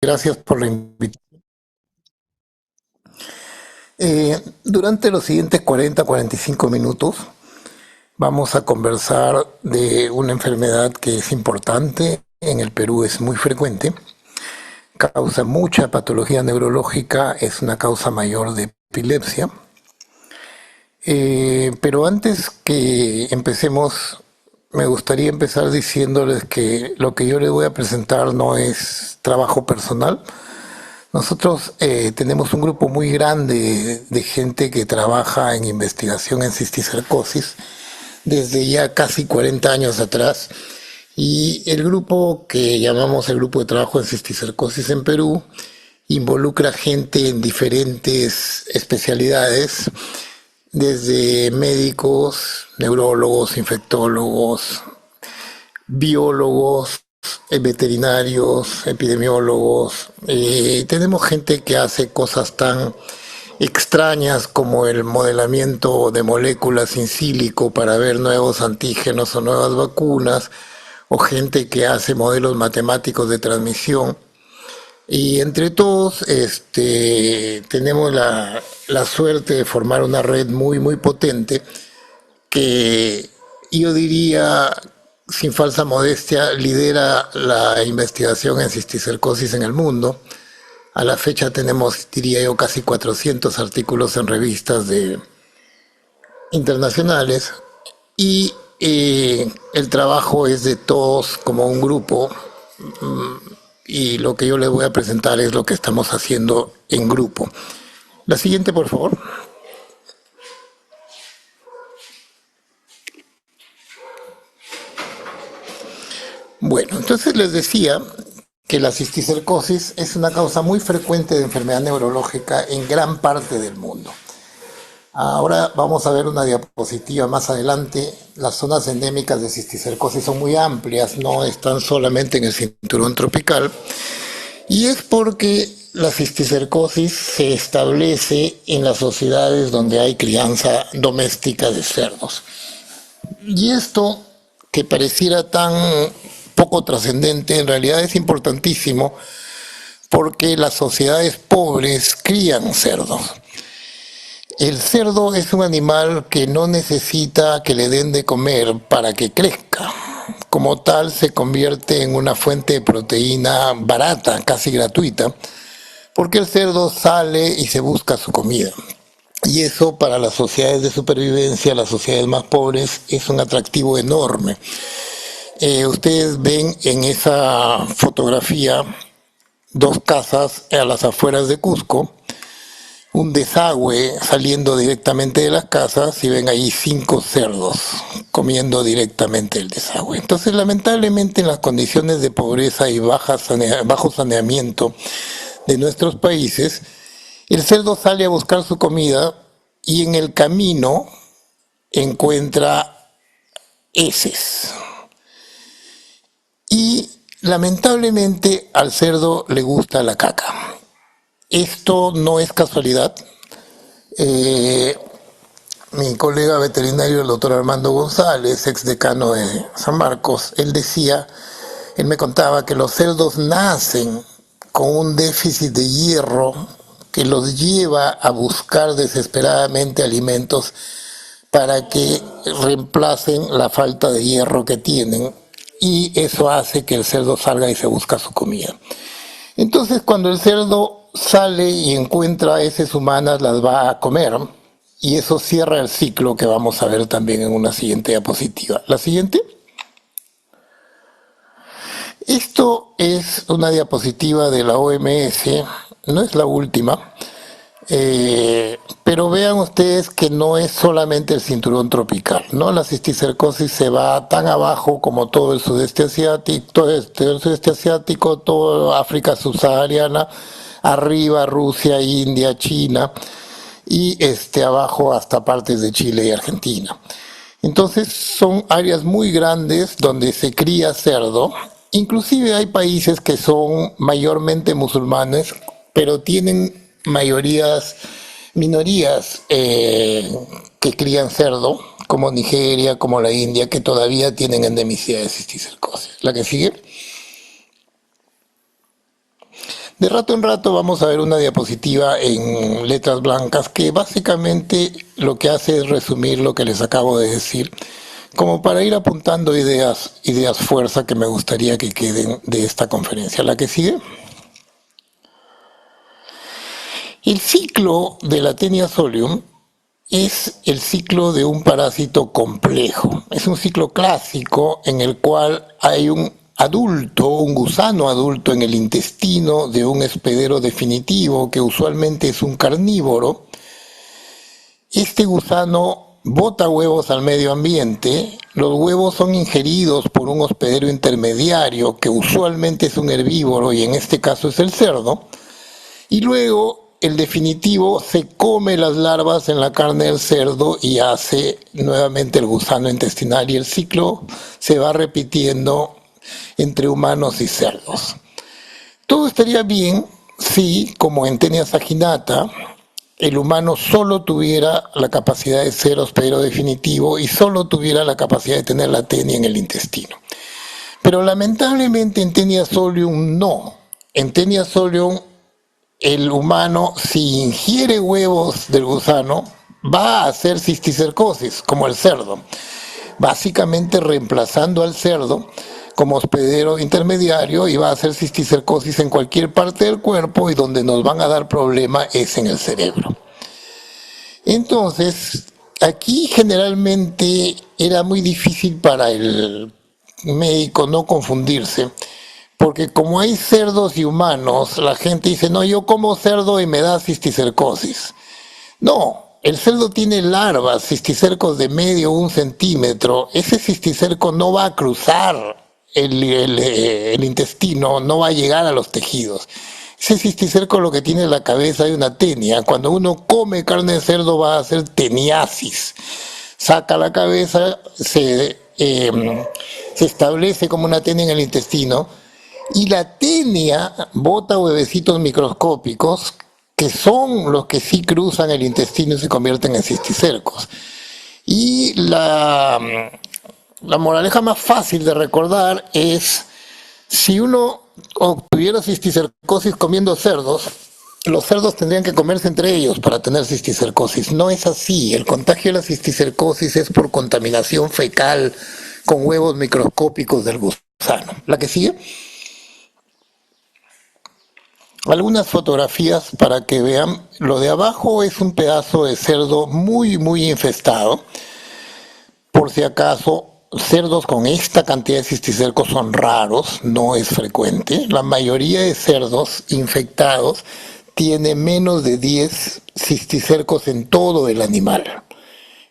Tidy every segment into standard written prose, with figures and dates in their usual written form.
Gracias por la invitación. Durante los siguientes 40-45 minutos vamos a conversar de una enfermedad que es importante, en el Perú es muy frecuente, causa mucha patología neurológica, es una causa mayor de epilepsia. Pero antes que empecemos, me gustaría empezar diciéndoles que lo que yo les voy a presentar no es trabajo personal. Nosotros tenemos un grupo muy grande de gente que trabaja en investigación en cisticercosis desde ya casi 40 años atrás, y el grupo que llamamos el Grupo de Trabajo en Cisticercosis en Perú involucra gente en diferentes especialidades, desde médicos, neurólogos, infectólogos, biólogos, veterinarios, epidemiólogos. Tenemos gente que hace cosas tan extrañas como el modelamiento de moléculas in silico para ver nuevos antígenos o nuevas vacunas, o gente que hace modelos matemáticos de transmisión. Y entre todos tenemos la suerte de formar una red muy potente que yo diría, sin falsa modestia, lidera la investigación en cisticercosis en el mundo. A la fecha tenemos, diría yo, casi 400 artículos en revistas internacionales, y el trabajo es de todos como un grupo, y lo que yo les voy a presentar es lo que estamos haciendo en grupo. La siguiente, por favor. Bueno, entonces les decía que la cisticercosis es una causa muy frecuente de enfermedad neurológica en gran parte del mundo. Ahora vamos a ver una diapositiva más adelante. Las zonas endémicas de cisticercosis son muy amplias, no están solamente en el cinturón tropical, y es porque la cisticercosis se establece en las sociedades donde hay crianza doméstica de cerdos. Y esto, que pareciera tan poco trascendente, en realidad es importantísimo, porque las sociedades pobres crían cerdos. El cerdo es un animal que no necesita que le den de comer para que crezca. Como tal, se convierte en una fuente de proteína barata, casi gratuita, porque el cerdo sale y se busca su comida. Y eso, para las sociedades de supervivencia, las sociedades más pobres, es un atractivo enorme. Ustedes ven en esa fotografía dos casas a las afueras de Cusco, un desagüe saliendo directamente de las casas, y ven ahí 5 cerdos comiendo directamente el desagüe. Entonces, lamentablemente, en las condiciones de pobreza y bajo saneamiento de nuestros países, el cerdo sale a buscar su comida y en el camino encuentra heces. Y lamentablemente al cerdo le gusta la caca. Esto no es casualidad. Mi colega veterinario, el doctor Armando González, ex decano de San Marcos, él me contaba que los cerdos nacen con un déficit de hierro que los lleva a buscar desesperadamente alimentos para que reemplacen la falta de hierro que tienen, y eso hace que el cerdo salga y se busca su comida. Entonces, cuando el cerdo sale y encuentra heces humanas, las va a comer, y eso cierra el ciclo que vamos a ver también en una siguiente diapositiva. La siguiente. Esto es una diapositiva de la OMS, no es la última, pero vean ustedes que no es solamente el cinturón tropical, ¿no? La cisticercosis se va tan abajo como todo el sudeste asiático, toda África subsahariana, arriba Rusia, India, China, y abajo hasta partes de Chile y Argentina. Entonces son áreas muy grandes donde se cría cerdo. Inclusive hay países que son mayormente musulmanes, pero tienen minorías que crían cerdo, como Nigeria, como la India, que todavía tienen endemicidad de cisticercosis. La que sigue. De rato en rato vamos a ver una diapositiva en letras blancas que básicamente lo que hace es resumir lo que les acabo de decir, como para ir apuntando ideas fuerza que me gustaría que queden de esta conferencia. La que sigue. El ciclo de la Taenia solium es el ciclo de un parásito complejo. Es un ciclo clásico en el cual hay un gusano adulto en el intestino de un hospedero definitivo, que usualmente es un carnívoro. Este gusano bota huevos al medio ambiente. Los huevos son ingeridos por un hospedero intermediario, que usualmente es un herbívoro, y en este caso es el cerdo. Y luego el definitivo se come las larvas en la carne del cerdo y hace nuevamente el gusano intestinal, y el ciclo se va repitiendo entre humanos y cerdos. Todo estaría bien si, como en Taenia saginata, el humano solo tuviera la capacidad de ser hospedero definitivo y solo tuviera la capacidad de tener la taenia en el intestino. Pero lamentablemente en Taenia solium no. En Taenia solium el humano, si ingiere huevos del gusano, va a hacer cisticercosis, como el cerdo, básicamente reemplazando al cerdo como hospedero intermediario, y va a hacer cisticercosis en cualquier parte del cuerpo, y donde nos van a dar problema es en el cerebro. Entonces, aquí generalmente era muy difícil para el médico no confundirse, porque como hay cerdos y humanos, la gente dice, no, yo como cerdo y me da cisticercosis. No, el cerdo tiene larvas, cisticercos de medio 1 centímetro. Ese cisticerco no va a cruzar el intestino, no va a llegar a los tejidos. Ese cisticerco lo que tiene es la cabeza de una taenia. Cuando uno come carne de cerdo va a hacer teniasis. Saca la cabeza, se establece como una taenia en el intestino, y la taenia bota huevecitos microscópicos que son los que sí cruzan el intestino y se convierten en cisticercos. Y la moraleja más fácil de recordar es, si uno obtuviera cisticercosis comiendo cerdos, los cerdos tendrían que comerse entre ellos para tener cisticercosis. No es así. El contagio de la cisticercosis es por contaminación fecal con huevos microscópicos del gusano. ¿La que sigue? Algunas fotografías para que vean. Lo de abajo es un pedazo de cerdo muy infestado. Por si acaso, cerdos con esta cantidad de cisticercos son raros, no es frecuente. La mayoría de cerdos infectados tiene menos de 10 cisticercos en todo el animal.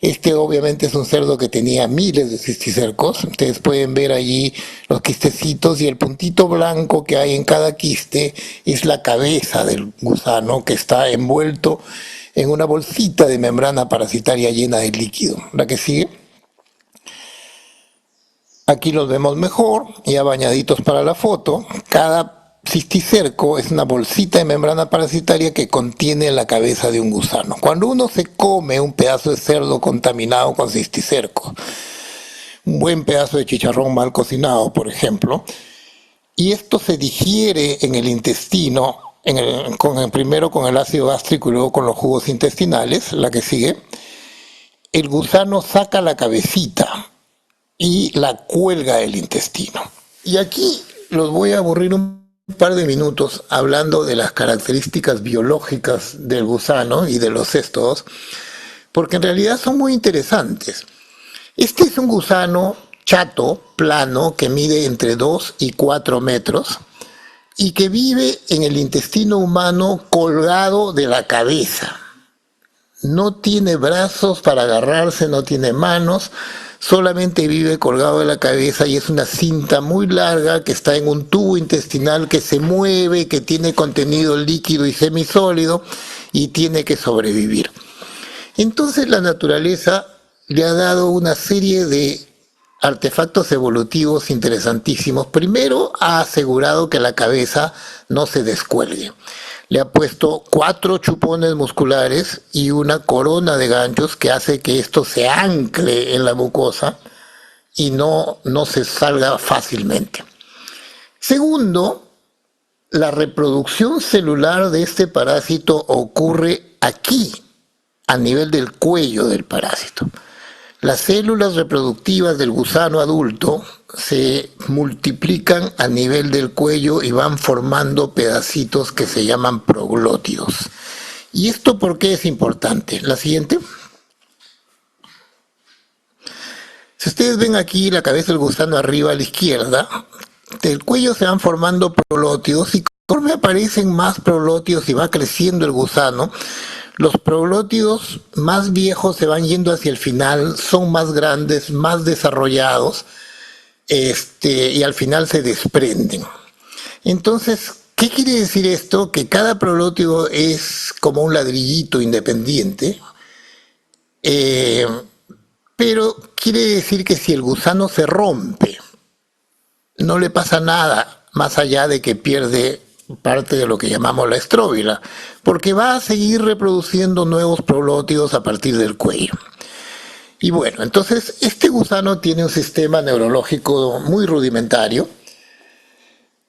Este obviamente es un cerdo que tenía miles de cisticercos. Ustedes pueden ver allí los quistecitos, y el puntito blanco que hay en cada quiste es la cabeza del gusano, que está envuelto en una bolsita de membrana parasitaria llena de líquido. ¿La que sigue? Aquí los vemos mejor, ya bañaditos para la foto. Cada cisticerco es una bolsita de membrana parasitaria que contiene la cabeza de un gusano. Cuando uno se come un pedazo de cerdo contaminado con cisticerco, un buen pedazo de chicharrón mal cocinado, por ejemplo, y esto se digiere en el intestino, primero con el ácido gástrico y luego con los jugos intestinales, la que sigue, el gusano saca la cabecita y la cuelga del intestino. Y aquí los voy a aburrir un par de minutos hablando de las características biológicas del gusano y de los céstodos, porque en realidad son muy interesantes. Este es un gusano chato, plano, que mide entre 2 y 4 metros y que vive en el intestino humano colgado de la cabeza. No tiene brazos para agarrarse, no tiene manos, solamente vive colgado de la cabeza, y es una cinta muy larga que está en un tubo intestinal que se mueve, que tiene contenido líquido y semisólido, y tiene que sobrevivir. Entonces la naturaleza le ha dado una serie de artefactos evolutivos interesantísimos. Primero, ha asegurado que la cabeza no se descuelgue. Le ha puesto 4 chupones musculares y una corona de ganchos que hace que esto se ancle en la mucosa y no se salga fácilmente. Segundo, La reproducción celular de este parásito ocurre aquí, a nivel del cuello del parásito. Las células reproductivas del gusano adulto se multiplican a nivel del cuello y van formando pedacitos que se llaman proglótidos. ¿Y esto por qué es importante? La siguiente. Si ustedes ven aquí la cabeza del gusano arriba a la izquierda, del cuello se van formando proglótidos y conforme aparecen más proglótidos y va creciendo el gusano, los proglótidos más viejos se van yendo hacia el final, son más grandes, más desarrollados, y al final se desprenden. Entonces, ¿qué quiere decir esto? Que cada proglótido es como un ladrillito independiente, pero quiere decir que si el gusano se rompe, no le pasa nada más allá de que pierde parte de lo que llamamos la estróbila, porque va a seguir reproduciendo nuevos proglótidos a partir del cuello. Y bueno, entonces este gusano tiene un sistema neurológico muy rudimentario,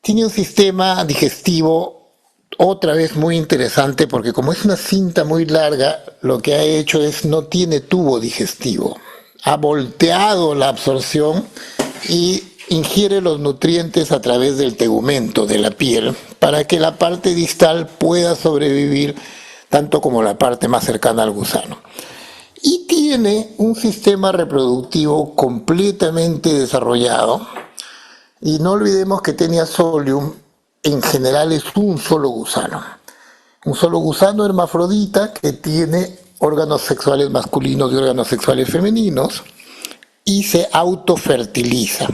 tiene un sistema digestivo otra vez muy interesante, porque como es una cinta muy larga, lo que ha hecho es no tiene tubo digestivo, ha volteado la absorción y ingiere los nutrientes a través del tegumento de la piel para que la parte distal pueda sobrevivir tanto como la parte más cercana al gusano. Y tiene un sistema reproductivo completamente desarrollado. Y no olvidemos que Taenia solium en general es un solo gusano. Un solo gusano hermafrodita que tiene órganos sexuales masculinos y órganos sexuales femeninos y se autofertiliza.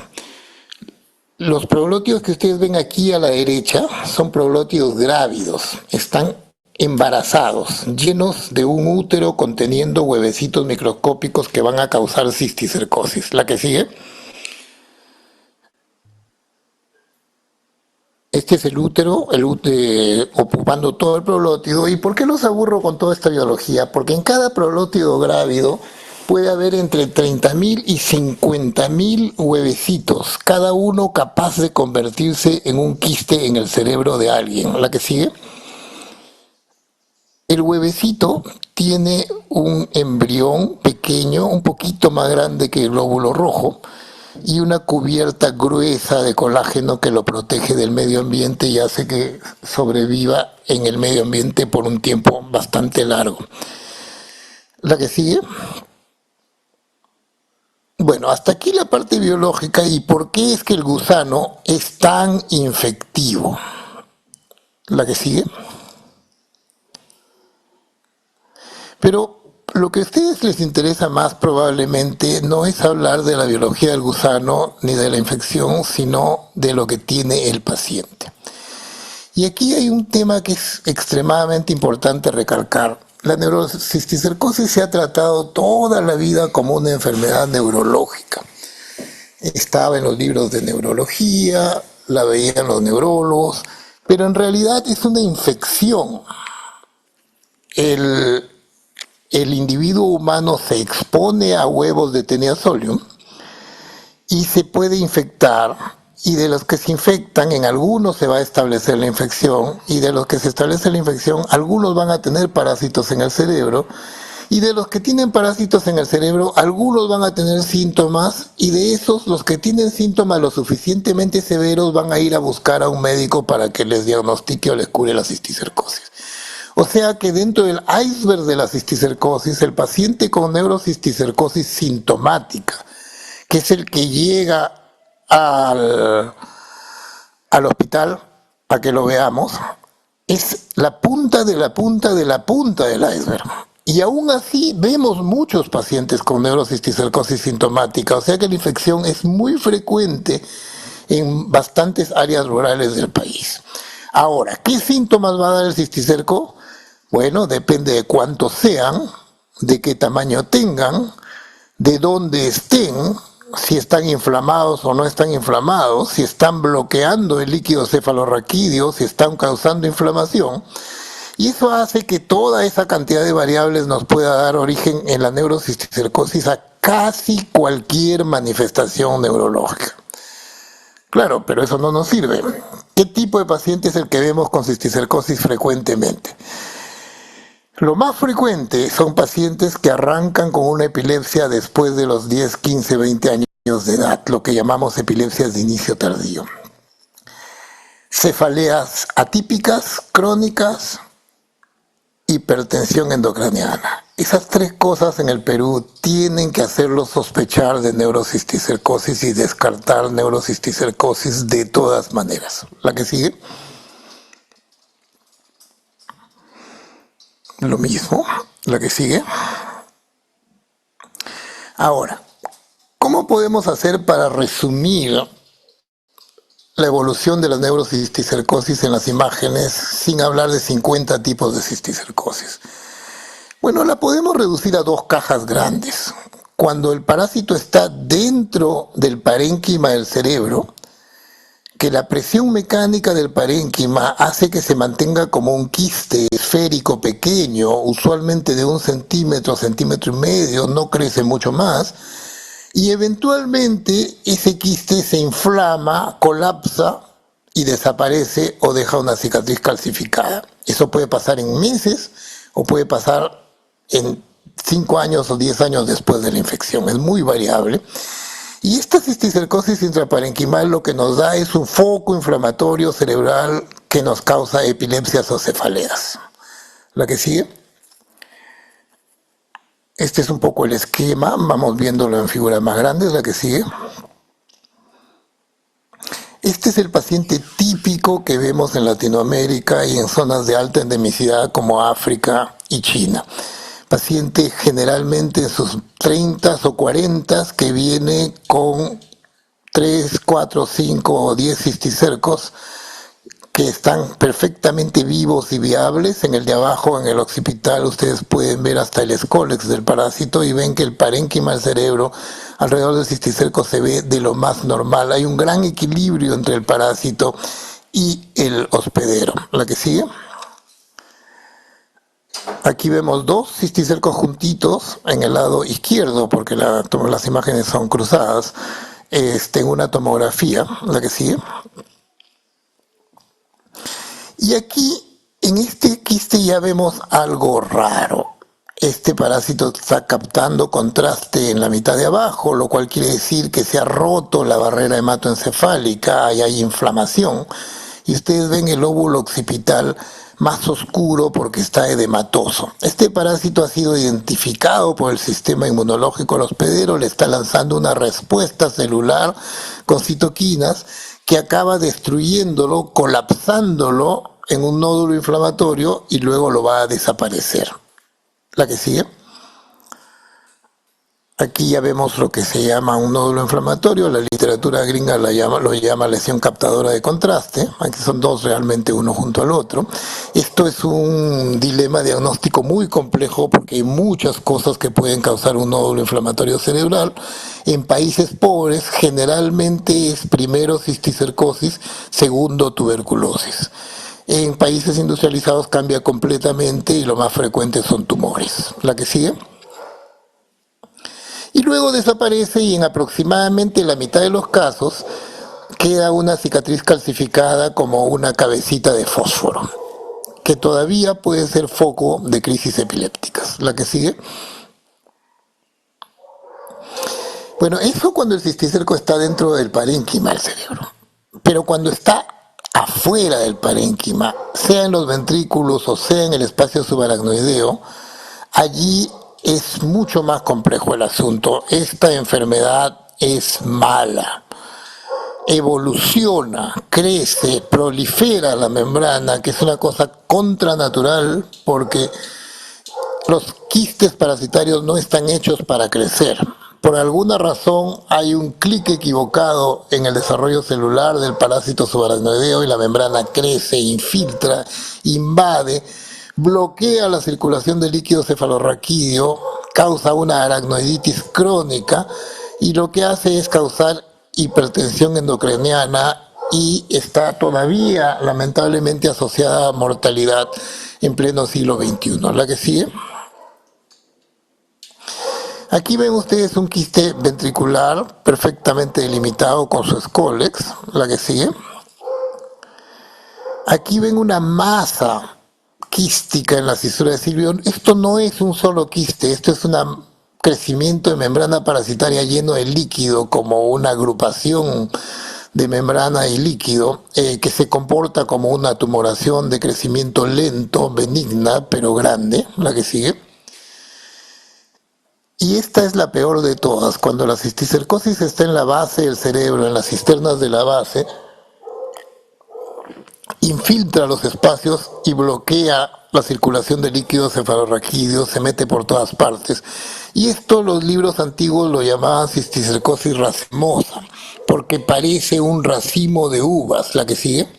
Los proglótidos que ustedes ven aquí a la derecha son proglótidos grávidos, están embarazados, llenos de un útero conteniendo huevecitos microscópicos que van a causar cisticercosis. La que sigue. Este es el útero ocupando todo el proglótido. ¿Y por qué los aburro con toda esta biología? Porque en cada proglótido grávido puede haber entre 30.000 y 50.000 huevecitos, cada uno capaz de convertirse en un quiste en el cerebro de alguien. La que sigue. El huevecito tiene un embrión pequeño, un poquito más grande que el glóbulo rojo, y una cubierta gruesa de colágeno que lo protege del medio ambiente y hace que sobreviva en el medio ambiente por un tiempo bastante largo. La que sigue. Bueno, hasta aquí la parte biológica y por qué es que el gusano es tan infectivo. La que sigue. Pero lo que a ustedes les interesa más probablemente no es hablar de la biología del gusano ni de la infección, sino de lo que tiene el paciente. Y aquí hay un tema que es extremadamente importante recalcar. La neurocisticercosis se ha tratado toda la vida como una enfermedad neurológica. Estaba en los libros de neurología, la veían los neurólogos, pero en realidad es una infección. El individuo humano se expone a huevos de Taenia solium y se puede infectar, y de los que se infectan, en algunos se va a establecer la infección, y de los que se establece la infección, algunos van a tener parásitos en el cerebro, y de los que tienen parásitos en el cerebro, algunos van a tener síntomas, y de esos, los que tienen síntomas lo suficientemente severos van a ir a buscar a un médico para que les diagnostique o les cure la cisticercosis. O sea que dentro del iceberg de la cisticercosis, el paciente con neurocisticercosis sintomática, que es el que llega al hospital para que lo veamos, es la punta de la punta de la punta del iceberg. Y aún así vemos muchos pacientes con neurocisticercosis sintomática, o sea que la infección es muy frecuente en bastantes áreas rurales del país. Ahora, ¿qué síntomas va a dar el cisticerco? Bueno, depende de cuántos sean, de qué tamaño tengan, de dónde estén, si están inflamados o no están inflamados, si están bloqueando el líquido cefalorraquídeo, si están causando inflamación. Y eso hace que toda esa cantidad de variables nos pueda dar origen en la neurocisticercosis a casi cualquier manifestación neurológica. Claro, pero eso no nos sirve. ¿Qué tipo de paciente es el que vemos con cisticercosis frecuentemente? Lo más frecuente son pacientes que arrancan con una epilepsia después de los 10, 15, 20 años de edad, lo que llamamos epilepsias de inicio tardío. Cefaleas atípicas, crónicas, hipertensión endocraniana. Esas tres cosas en el Perú tienen que hacerlo sospechar de neurocisticercosis y descartar neurocisticercosis de todas maneras. La que sigue. Lo mismo. La que sigue. Ahora, ¿cómo podemos hacer para resumir la evolución de la neurocisticercosis en las imágenes sin hablar de 50 tipos de cisticercosis? Bueno, la podemos reducir a dos cajas grandes. Cuando el parásito está dentro del parénquima del cerebro, que la presión mecánica del parénquima hace que se mantenga como un quiste esférico pequeño, usualmente de 1 centímetro, centímetro y medio, no crece mucho más, y eventualmente ese quiste se inflama, colapsa y desaparece o deja una cicatriz calcificada. Eso puede pasar en meses o puede pasar en 5 años o 10 años después de la infección. Es muy variable. Y esta cisticercosis intraparenquimal lo que nos da es un foco inflamatorio cerebral que nos causa epilepsias o cefaleas. La que sigue. Este es un poco el esquema, vamos viéndolo en figuras más grandes. La que sigue. Este es el paciente típico que vemos en Latinoamérica y en zonas de alta endemicidad como África y China. Paciente generalmente en sus 30 o 40 que viene con 3, 4, 5 o 10 cisticercos que están perfectamente vivos y viables. En el de abajo, en el occipital, ustedes pueden ver hasta el escólex del parásito y ven que el parénquima del cerebro alrededor del cisticerco se ve de lo más normal. Hay un gran equilibrio entre el parásito y el hospedero. La que sigue. Aquí vemos dos cisticercos juntitos en el lado izquierdo, porque las imágenes son cruzadas, en una tomografía. La que sigue. Y aquí, en este quiste ya vemos algo raro. Este parásito está captando contraste en la mitad de abajo, lo cual quiere decir que se ha roto la barrera hematoencefálica y hay inflamación. Y ustedes ven el lóbulo occipital más oscuro porque está edematoso. Este parásito ha sido identificado por el sistema inmunológico hospedero, le está lanzando una respuesta celular con citoquinas que acaba destruyéndolo, colapsándolo en un nódulo inflamatorio y luego lo va a desaparecer. La que sigue. Aquí ya vemos lo que se llama un nódulo inflamatorio, la literatura gringa lo llama lesión captadora de contraste, aquí son dos realmente uno junto al otro. Esto es un dilema diagnóstico muy complejo porque hay muchas cosas que pueden causar un nódulo inflamatorio cerebral. En países pobres generalmente es primero cisticercosis, segundo tuberculosis. En países industrializados cambia completamente y lo más frecuente son tumores. La que sigue. Y luego desaparece y en aproximadamente la mitad de los casos queda una cicatriz calcificada como una cabecita de fósforo, que todavía puede ser foco de crisis epilépticas. La que sigue. Bueno, eso cuando el cisticerco está dentro del parénquima del cerebro. Pero cuando está afuera del parénquima, sea en los ventrículos o sea en el espacio subaracnoideo, allí es mucho más complejo el asunto. Esta enfermedad es mala. Evoluciona, crece, prolifera la membrana, que es una cosa contranatural porque los quistes parasitarios no están hechos para crecer. Por alguna razón hay un clic equivocado en el desarrollo celular del parásito subaracnoideo y la membrana crece, infiltra, invade, bloquea la circulación del líquido cefalorraquídeo, causa una aracnoiditis crónica y lo que hace es causar hipertensión endocraniana y está todavía lamentablemente asociada a mortalidad en pleno siglo XXI. La que sigue. Aquí ven ustedes un quiste ventricular perfectamente delimitado con su escólex. La que sigue. Aquí ven una masa quística en la cisura de Silvión. Esto no es un solo quiste, esto es un crecimiento de membrana parasitaria lleno de líquido, como una agrupación de membrana y líquido, que se comporta como una tumoración de crecimiento lento, benigna, pero grande, la que sigue. Y esta es la peor de todas. Cuando la cisticercosis está en la base del cerebro, en las cisternas de la base, infiltra los espacios y bloquea la circulación de líquidos cefalorraquídeos, se mete por todas partes. Y esto los libros antiguos lo llamaban cisticercosis racemosa, porque parece un racimo de uvas. La que sigue.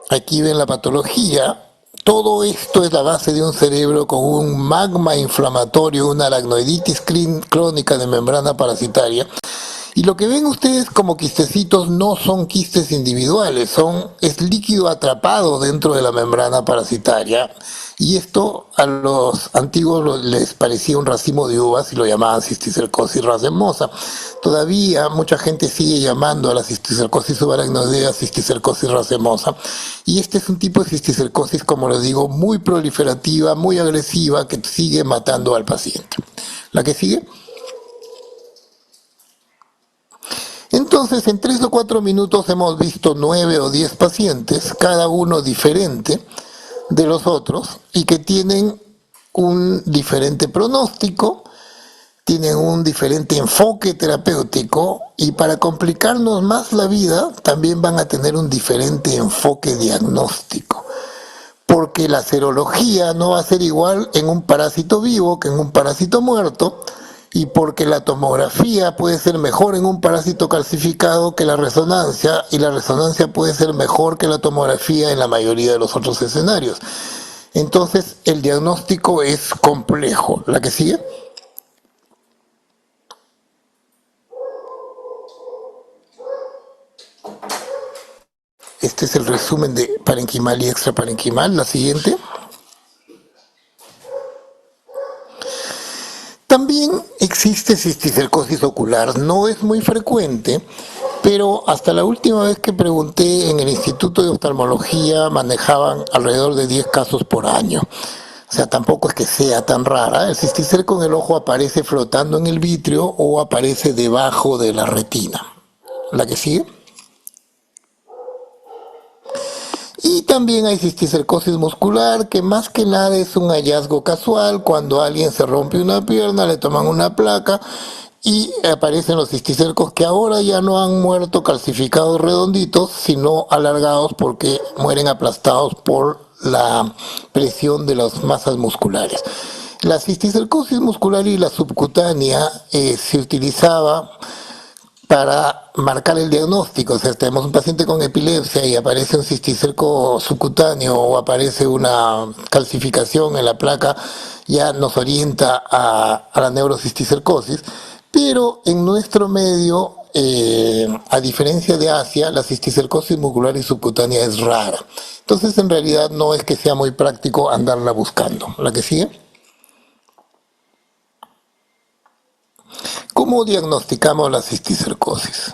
Aquí ven la patología. Todo esto es la base de un cerebro con un magma inflamatorio, una aracnoiditis crónica de membrana parasitaria. Y lo que ven ustedes como quistecitos no son quistes individuales, es líquido atrapado dentro de la membrana parasitaria. Y esto a los antiguos les parecía un racimo de uvas y lo llamaban cisticercosis racemosa. Todavía mucha gente sigue llamando a la cisticercosis subaracnoidea cisticercosis racemosa. Y este es un tipo de cisticercosis, como les digo, muy proliferativa, muy agresiva, que sigue matando al paciente. La que sigue. Entonces, en 3 o 4 minutos hemos visto 9 o 10 pacientes, cada uno diferente de los otros, y que tienen un diferente pronóstico, tienen un diferente enfoque terapéutico, y para complicarnos más la vida, también van a tener un diferente enfoque diagnóstico. Porque la serología no va a ser igual en un parásito vivo que en un parásito muerto, y porque la tomografía puede ser mejor en un parásito calcificado que la resonancia, y la resonancia puede ser mejor que la tomografía en la mayoría de los otros escenarios. Entonces el diagnóstico es complejo. ¿La que sigue? Este es el resumen de parenquimal y extraparenquimal. La siguiente. También existe cisticercosis ocular, no es muy frecuente, pero hasta la última vez que pregunté en el Instituto de Oftalmología manejaban alrededor de 10 casos por año. O sea, tampoco es que sea tan rara. El cisticerco en el ojo aparece flotando en el vitrio o aparece debajo de la retina. ¿La que sigue? Y también hay cisticercosis muscular, que más que nada es un hallazgo casual. Cuando alguien se rompe una pierna, le toman una placa y aparecen los cisticercos, que ahora ya no han muerto calcificados redonditos, sino alargados porque mueren aplastados por la presión de las masas musculares. La cisticercosis muscular y la subcutánea se utilizaba para marcar el diagnóstico. O sea, tenemos un paciente con epilepsia y aparece un cisticerco subcutáneo o aparece una calcificación en la placa, ya nos orienta a la neurocisticercosis. Pero en nuestro medio, a diferencia de Asia, la cisticercosis muscular y subcutánea es rara. Entonces, en realidad, no es que sea muy práctico andarla buscando. ¿La que sigue? ¿Cómo diagnosticamos la cisticercosis?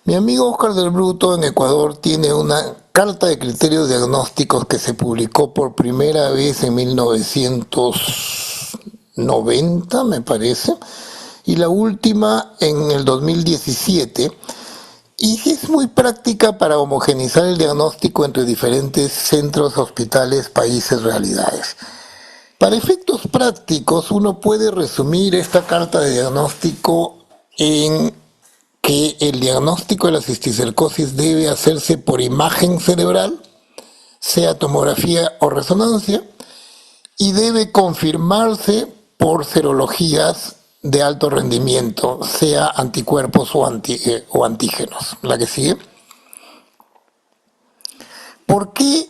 Mi amigo Oscar del Bruto en Ecuador tiene una carta de criterios diagnósticos que se publicó por primera vez en 1990, me parece, y la última en el 2017, y es muy práctica para homogenizar el diagnóstico entre diferentes centros, hospitales, países, realidades. Para efectos prácticos, uno puede resumir esta carta de diagnóstico en que el diagnóstico de la cisticercosis debe hacerse por imagen cerebral, sea tomografía o resonancia, y debe confirmarse por serologías de alto rendimiento, sea anticuerpos o antígenos. ¿La que sigue? ¿Por qué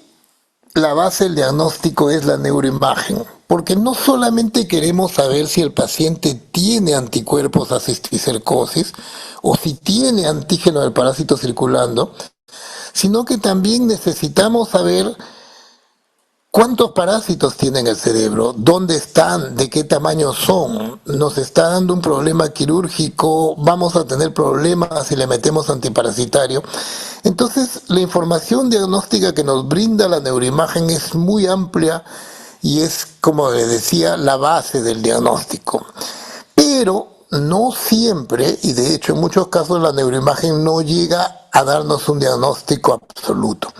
la base del diagnóstico es la neuroimagen? Porque no solamente queremos saber si el paciente tiene anticuerpos a cisticercosis o si tiene antígeno del parásito circulando, sino que también necesitamos saber ¿Cuántos parásitos tienen el cerebro? ¿Dónde están? ¿De qué tamaño son? ¿Nos está dando un problema quirúrgico? ¿Vamos a tener problemas si le metemos antiparasitario? Entonces, la información diagnóstica que nos brinda la neuroimagen es muy amplia y es, como le decía, la base del diagnóstico. Pero no siempre, y de hecho en muchos casos la neuroimagen no llega a darnos un diagnóstico absoluto.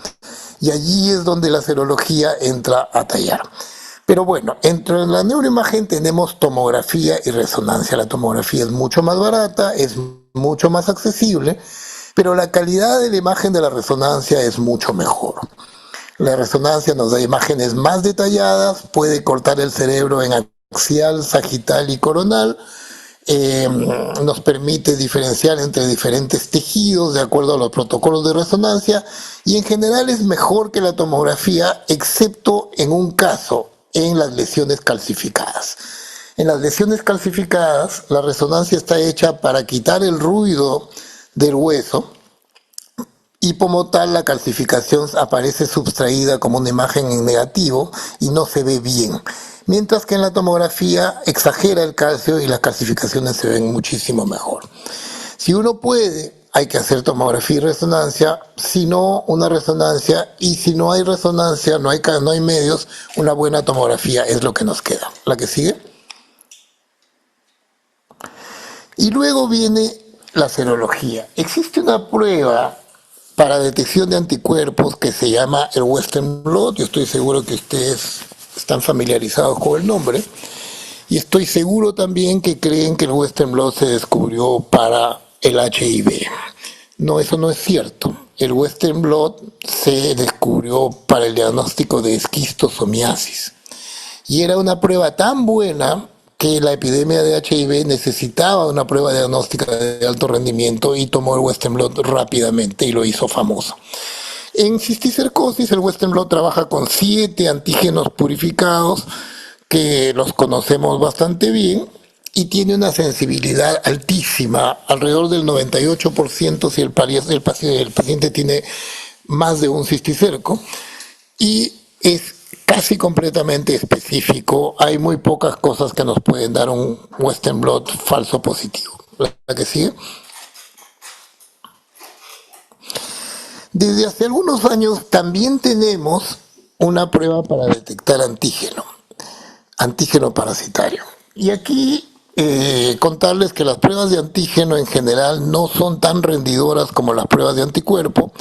Y allí es donde la serología entra a tallar. Pero bueno, entre la neuroimagen tenemos tomografía y resonancia. La tomografía es mucho más barata, es mucho más accesible, pero la calidad de la imagen de la resonancia es mucho mejor. La resonancia nos da imágenes más detalladas, puede cortar el cerebro en axial, sagital y coronal, nos permite diferenciar entre diferentes tejidos de acuerdo a los protocolos de resonancia y en general es mejor que la tomografía, excepto en un caso, en las lesiones calcificadas. En las lesiones calcificadas, la resonancia está hecha para quitar el ruido del hueso y como tal la calcificación aparece subtraída como una imagen en negativo y no se ve bien. Mientras que en la tomografía exagera el calcio y las calcificaciones se ven muchísimo mejor. Si uno puede, hay que hacer tomografía y resonancia, si no, una resonancia, y si no hay resonancia, no hay medios, una buena tomografía es lo que nos queda. ¿La que sigue? Y luego viene la serología. Existe una prueba para detección de anticuerpos que se llama el Western blot. Yo estoy seguro que ustedes están familiarizados con el nombre. Y estoy seguro también que creen que el Western blot se descubrió para el HIV. No, eso no es cierto. El Western blot se descubrió para el diagnóstico de esquistosomiasis. Y era una prueba tan buena que la epidemia de HIV necesitaba una prueba diagnóstica de alto rendimiento y tomó el Western blot rápidamente y lo hizo famoso. En cisticercosis, el Western blot trabaja con 7 antígenos purificados que los conocemos bastante bien y tiene una sensibilidad altísima, alrededor del 98% si el paciente tiene más de un cisticerco, y es casi completamente específico. Hay muy pocas cosas que nos pueden dar un Western blot falso positivo. ¿La que sigue? Desde hace algunos años también tenemos una prueba para detectar antígeno parasitario. Y aquí contarles que las pruebas de antígeno en general no son tan rendidoras como las pruebas de anticuerpo,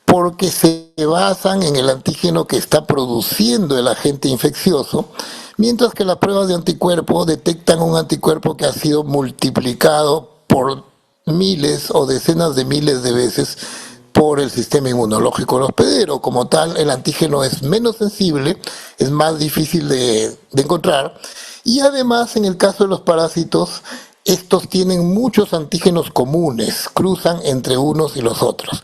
porque se basan en el antígeno que está produciendo el agente infeccioso, mientras que las pruebas de anticuerpo detectan un anticuerpo que ha sido multiplicado por miles o decenas de miles de veces por el sistema inmunológico del hospedero. Como tal, el antígeno es menos sensible, es más difícil de encontrar, y además, en el caso de los parásitos, estos tienen muchos antígenos comunes, cruzan entre unos y los otros.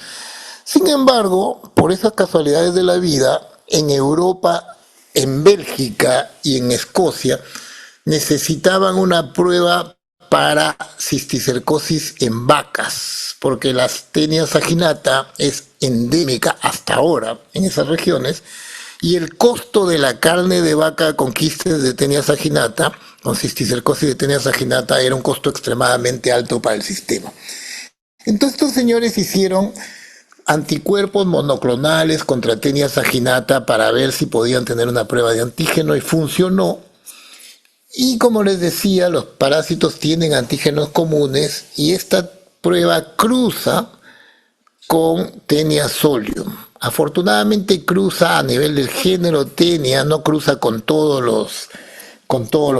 Sin embargo, por esas casualidades de la vida, en Europa, en Bélgica y en Escocia, necesitaban una prueba para cisticercosis en vacas, porque la Taenia saginata es endémica hasta ahora en esas regiones, y el costo de la carne de vaca con quistes de Taenia saginata, con cisticercosis de Taenia saginata, era un costo extremadamente alto para el sistema. Entonces estos señores hicieron anticuerpos monoclonales contra Taenia saginata para ver si podían tener una prueba de antígeno y funcionó. Y como les decía, los parásitos tienen antígenos comunes y esta prueba cruza con Taenia solium. Afortunadamente cruza a nivel del género Taenia, no cruza con todos los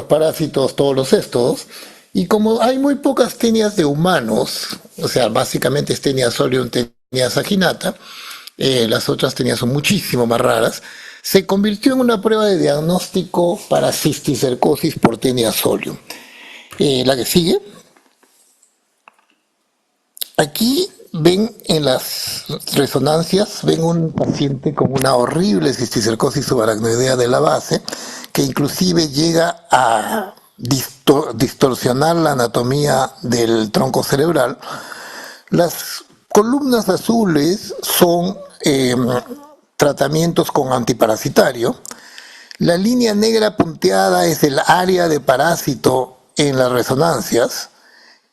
parásitos, todos los éstodos. Y como hay muy pocas tenias de humanos, o sea, básicamente es Taenia solium, Taenia saginata, las otras tenias son muchísimo más raras, se convirtió en una prueba de diagnóstico para cisticercosis por Taenia solium. La que sigue. Aquí ven en las resonancias, ven un paciente con una horrible cisticercosis subaracnoidea de la base, que inclusive llega a distorsionar la anatomía del tronco cerebral. Las columnas azules son tratamientos con antiparasitario. La línea negra punteada es el área de parásito en las resonancias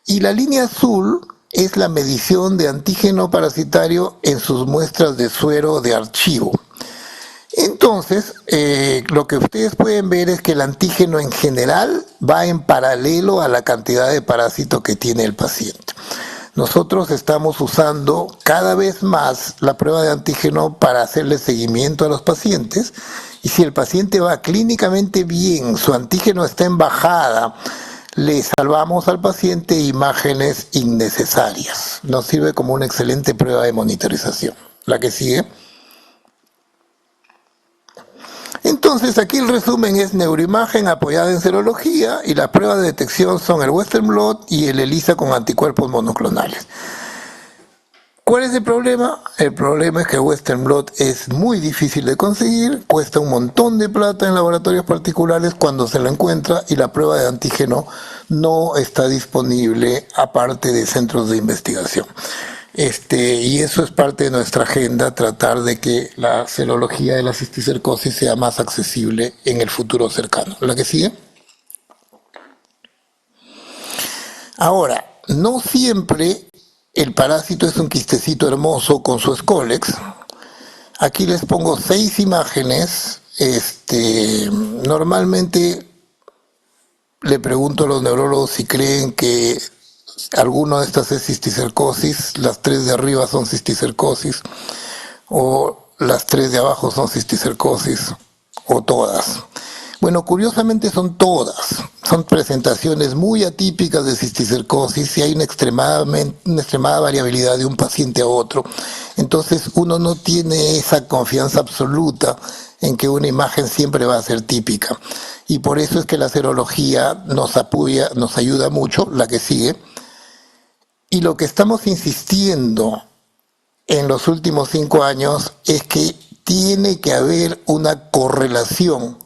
y la línea azul es la medición de antígeno parasitario en sus muestras de suero de archivo. Entonces, lo que ustedes pueden ver es que el antígeno en general va en paralelo a la cantidad de parásito que tiene el paciente. Nosotros estamos usando cada vez más la prueba de antígeno para hacerle seguimiento a los pacientes, y si el paciente va clínicamente bien, su antígeno está en bajada, le salvamos al paciente imágenes innecesarias. Nos sirve como una excelente prueba de monitorización. La que sigue. Entonces aquí el resumen es neuroimagen apoyada en serología y las pruebas de detección son el Western blot y el ELISA con anticuerpos monoclonales. ¿Cuál es el problema? El problema es que el Western blot es muy difícil de conseguir, cuesta un montón de plata en laboratorios particulares cuando se lo encuentra, y la prueba de antígeno no está disponible aparte de centros de investigación. Y eso es parte de nuestra agenda, tratar de que la serología de la cisticercosis sea más accesible en el futuro cercano. ¿La que sigue? Ahora, no siempre el parásito es un quistecito hermoso con su escólex. Aquí les pongo 6 imágenes. Normalmente le pregunto a los neurólogos si creen que alguna de estas es cisticercosis, las 3 de arriba son cisticercosis, o las 3 de abajo son cisticercosis, o todas. Bueno, curiosamente son todas. Son presentaciones muy atípicas de cisticercosis y hay una extremada variabilidad de un paciente a otro. Entonces uno no tiene esa confianza absoluta en que una imagen siempre va a ser típica. Y por eso es que la serología nos ayuda mucho. La que sigue. Y lo que estamos insistiendo en los últimos 5 años es que tiene que haber una correlación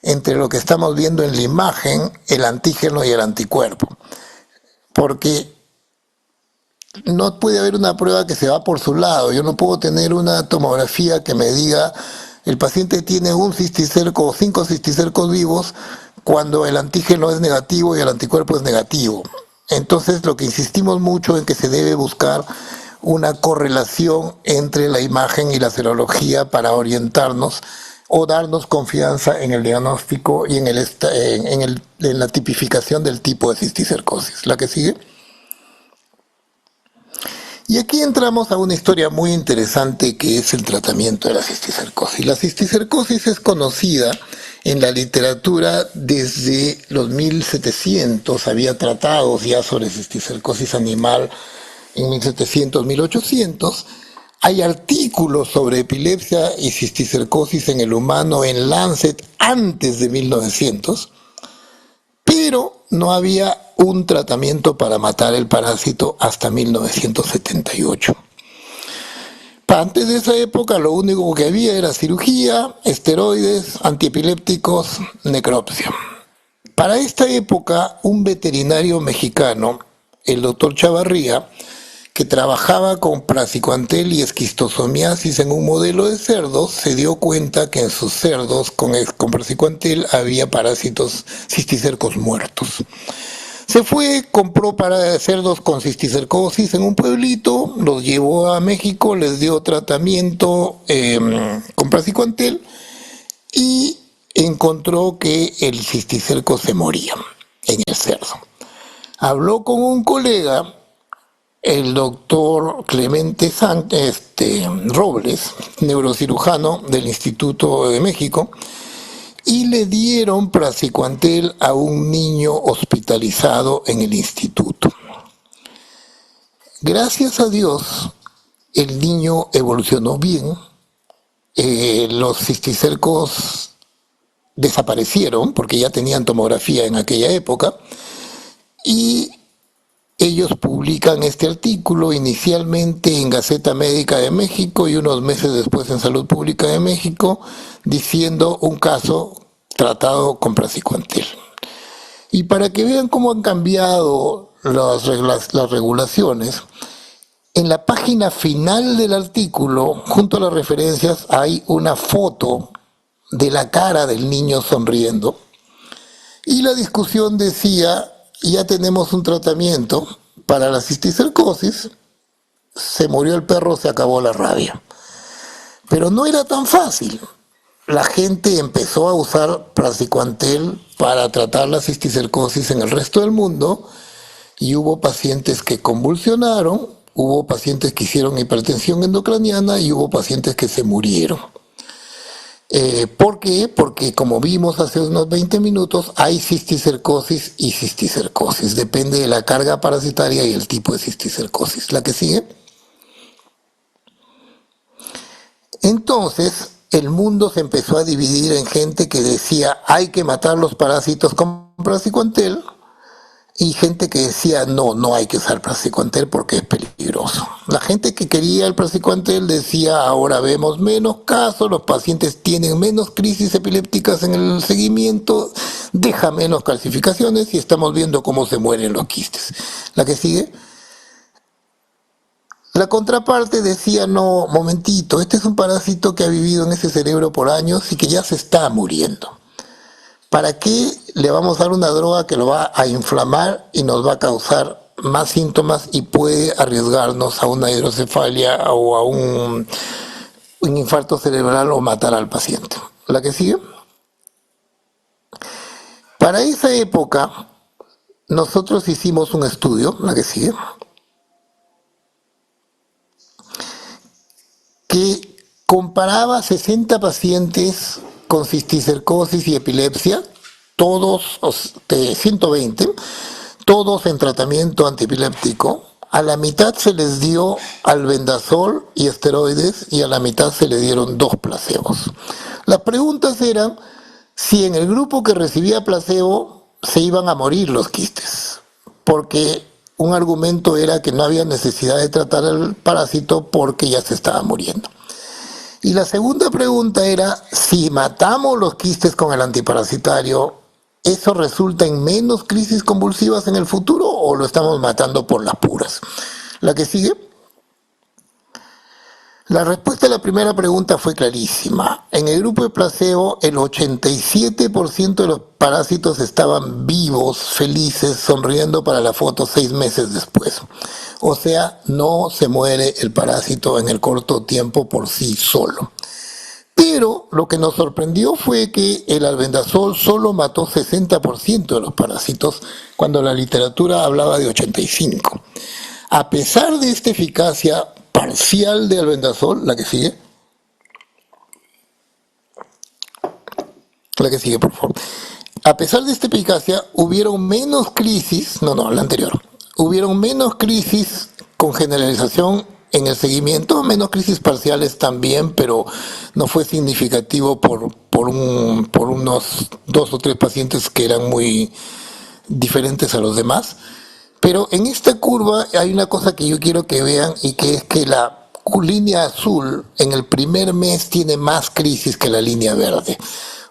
entre lo que estamos viendo en la imagen, el antígeno y el anticuerpo. Porque no puede haber una prueba que se va por su lado. Yo no puedo tener una tomografía que me diga el paciente tiene un cisticerco o 5 cisticercos vivos cuando el antígeno es negativo y el anticuerpo es negativo. Entonces lo que insistimos mucho es que se debe buscar una correlación entre la imagen y la serología para orientarnos o darnos confianza en el diagnóstico y en la tipificación del tipo de cisticercosis. La que sigue. Y aquí entramos a una historia muy interesante que es el tratamiento de la cisticercosis. La cisticercosis es conocida en la literatura desde los 1700, había tratados ya sobre cisticercosis animal en 1700, 1800. Hay artículos sobre epilepsia y cisticercosis en el humano en Lancet antes de 1900, pero no había un tratamiento para matar el parásito hasta 1978. Antes de esa época lo único que había era cirugía, esteroides, antiepilépticos, necropsia. Para esta época, un veterinario mexicano, el doctor Chavarría, que trabajaba con praziquantel y esquistosomiasis en un modelo de cerdos, se dio cuenta que en sus cerdos con praziquantel había parásitos cisticercos muertos. Se fue, compró para cerdos con cisticercosis en un pueblito, los llevó a México, les dio tratamiento con praziquantel y encontró que el cisticerco se moría en el cerdo. Habló con un colega, el doctor Clemente Robles, neurocirujano del Instituto de México, y le dieron praziquantel a un niño hospitalizado en el instituto. Gracias a Dios, el niño evolucionó bien, los cisticercos desaparecieron porque ya tenían tomografía en aquella época, y ellos publican este artículo inicialmente en Gaceta Médica de México y unos meses después en Salud Pública de México, diciendo un caso tratado con praziquantel. Y para que vean cómo han cambiado las regulaciones, En la página final del artículo, junto a las referencias, hay una foto de la cara del niño sonriendo. Y la discusión decía, ya tenemos un tratamiento para la cisticercosis, se murió el perro, se acabó la rabia. Pero no era tan fácil. La gente empezó a usar praziquantel para tratar la cisticercosis en el resto del mundo y hubo pacientes que convulsionaron, hubo pacientes que hicieron hipertensión endocraniana y hubo pacientes que se murieron. ¿Por qué? Porque como vimos hace unos 20 minutos, hay cisticercosis y cisticercosis. Depende de la carga parasitaria y el tipo de cisticercosis. ¿La que sigue? Entonces, el mundo se empezó a dividir en gente que decía hay que matar los parásitos con praziquantel y gente que decía no, no hay que usar praziquantel porque es peligroso. La gente que quería el praziquantel decía ahora vemos menos casos, los pacientes tienen menos crisis epilépticas en el seguimiento, deja menos calcificaciones y estamos viendo cómo se mueren los quistes. La que sigue. La contraparte decía, no, momentito, este es un parásito que ha vivido en ese cerebro por años y que ya se está muriendo. ¿Para qué le vamos a dar una droga que lo va a inflamar y nos va a causar más síntomas y puede arriesgarnos a una hidrocefalia o a un infarto cerebral o matar al paciente? ¿La que sigue? Para esa época, nosotros hicimos un estudio, la que sigue, que comparaba 60 pacientes con cisticercosis y epilepsia, todos, 120, todos en tratamiento antiepiléptico. A la mitad se les dio albendazol y esteroides y a la mitad se le dieron 2 placebos. Las preguntas eran si en el grupo que recibía placebo se iban a morir los quistes, porque un argumento era que no había necesidad de tratar el parásito porque ya se estaba muriendo. Y la segunda pregunta era, si matamos los quistes con el antiparasitario, ¿eso resulta en menos crisis convulsivas en el futuro o lo estamos matando por las puras? La que sigue. La respuesta a la primera pregunta fue clarísima. En el grupo de placebo, el 87% de los parásitos estaban vivos, felices, sonriendo para la foto 6 meses después. O sea, no se muere el parásito en el corto tiempo por sí solo. Pero lo que nos sorprendió fue que el albendazol solo mató 60% de los parásitos, cuando la literatura hablaba de 85%. A pesar de esta eficacia parcial de albendazol, la que sigue, por favor. A pesar de esta eficacia, hubieron menos crisis, la anterior, hubieron menos crisis con generalización en el seguimiento, menos crisis parciales también, pero no fue significativo por unos 2 o 3 pacientes que eran muy diferentes a los demás. Pero en esta curva hay una cosa que yo quiero que vean y que es que la línea azul en el primer mes tiene más crisis que la línea verde.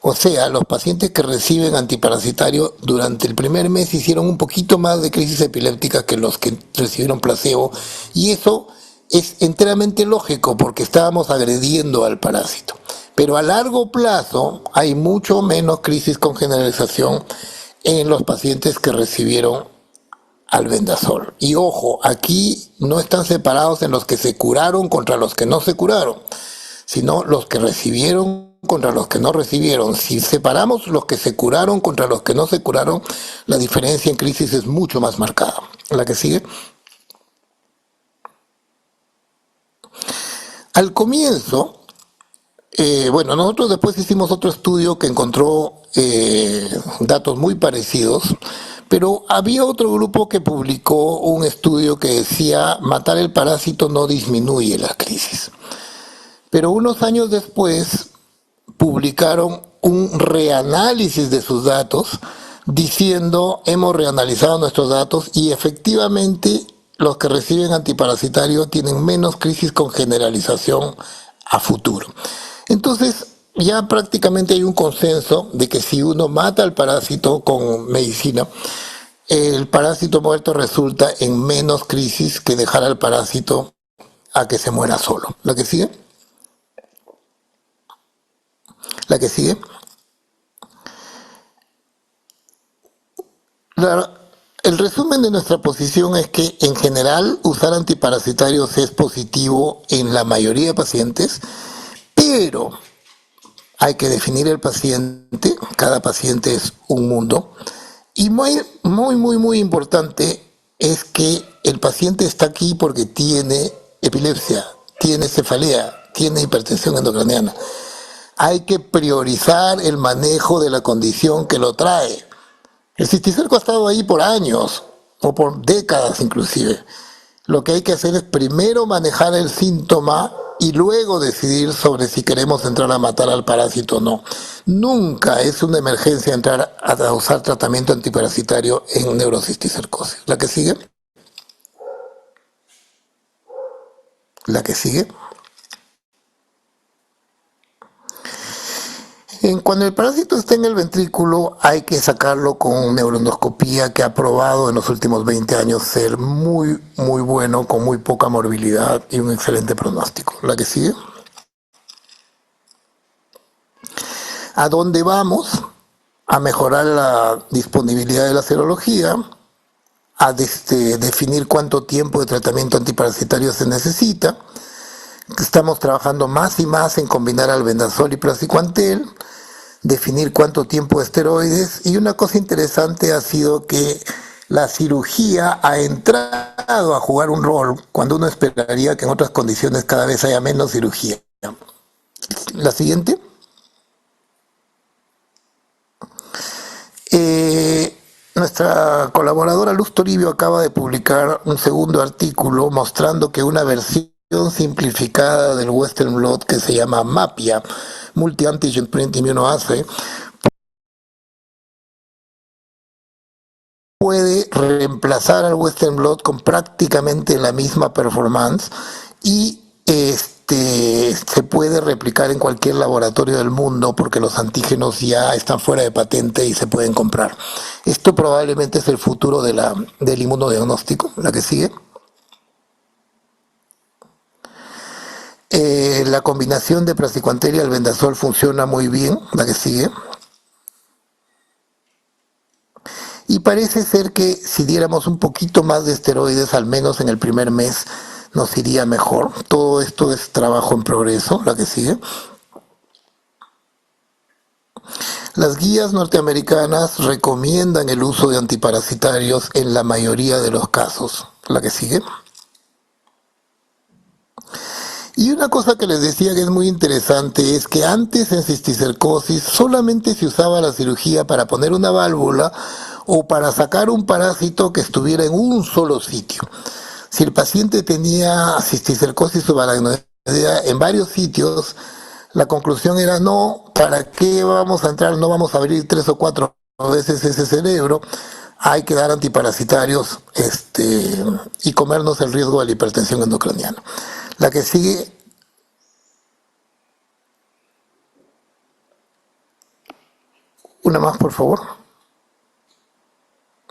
O sea, los pacientes que reciben antiparasitario durante el primer mes hicieron un poquito más de crisis epiléptica que los que recibieron placebo, y eso es enteramente lógico porque estábamos agrediendo al parásito. Pero a largo plazo hay mucho menos crisis con generalización en los pacientes que recibieron albendazol. Y ojo, aquí no están separados en los que se curaron contra los que no se curaron, sino los que recibieron contra los que no recibieron. Si separamos los que se curaron contra los que no se curaron, la diferencia en crisis es mucho más marcada. La que sigue. Al comienzo, nosotros después hicimos otro estudio que encontró datos muy parecidos, pero había otro grupo que publicó un estudio que decía matar el parásito no disminuye la crisis. Pero unos años después publicaron un reanálisis de sus datos diciendo hemos reanalizado nuestros datos y efectivamente los que reciben antiparasitario tienen menos crisis con generalización a futuro. Entonces ya prácticamente hay un consenso de que si uno mata al parásito con medicina, el parásito muerto resulta en menos crisis que dejar al parásito a que se muera solo. ¿La que sigue? ¿La que sigue? La- el resumen de nuestra posición es que en general usar antiparasitarios es positivo en la mayoría de pacientes, pero hay que definir el paciente, cada paciente es un mundo, y muy importante es que el paciente está aquí porque tiene epilepsia, tiene cefalea, tiene hipertensión endocraniana. Hay que priorizar el manejo de la condición que lo trae. El cisticerco ha estado ahí por años, o por décadas inclusive. Lo que hay que hacer es primero manejar el síntoma y luego decidir sobre si queremos entrar a matar al parásito o no. Nunca es una emergencia entrar a usar tratamiento antiparasitario en neurocisticercosis. ¿La que sigue? ¿La que sigue? Cuando el parásito está en el ventrículo, hay que sacarlo con neuroendoscopía, que ha probado en los últimos 20 años ser muy bueno, con muy poca morbilidad y un excelente pronóstico. ¿La que sigue? ¿A dónde vamos? A mejorar la disponibilidad de la serología, a definir cuánto tiempo de tratamiento antiparasitario se necesita. Estamos trabajando más y más en combinar albendazol y praziquantel, definir cuánto tiempo de esteroides, y una cosa interesante ha sido que la cirugía ha entrado a jugar un rol cuando uno esperaría que en otras condiciones cada vez haya menos cirugía. La siguiente. Nuestra colaboradora Luz Toribio acaba de publicar un segundo artículo mostrando que una versión simplificada del Western blot que se llama MAPIA, Multi-Antigen Print Immunoassay, puede reemplazar al Western blot con prácticamente la misma performance y se puede replicar en cualquier laboratorio del mundo porque los antígenos ya están fuera de patente y se pueden comprar. Esto probablemente es el futuro del inmunodiagnóstico. La que sigue. La combinación de praziquantel y albendazol funciona muy bien. La que sigue. Y parece ser que si diéramos un poquito más de esteroides, al menos en el primer mes, nos iría mejor. Todo esto es trabajo en progreso. La que sigue. Las guías norteamericanas recomiendan el uso de antiparasitarios en la mayoría de los casos. La que sigue. Y una cosa que les decía que es muy interesante es que antes en cisticercosis solamente se usaba la cirugía para poner una válvula o para sacar un parásito que estuviera en un solo sitio. Si el paciente tenía cisticercosis subaracnoidea en varios sitios, la conclusión era no, ¿para qué vamos a entrar? No vamos a abrir 3 o 4 veces ese cerebro. Hay que dar antiparasitarios y comernos el riesgo de la hipertensión endocraniana. La que sigue, una más por favor.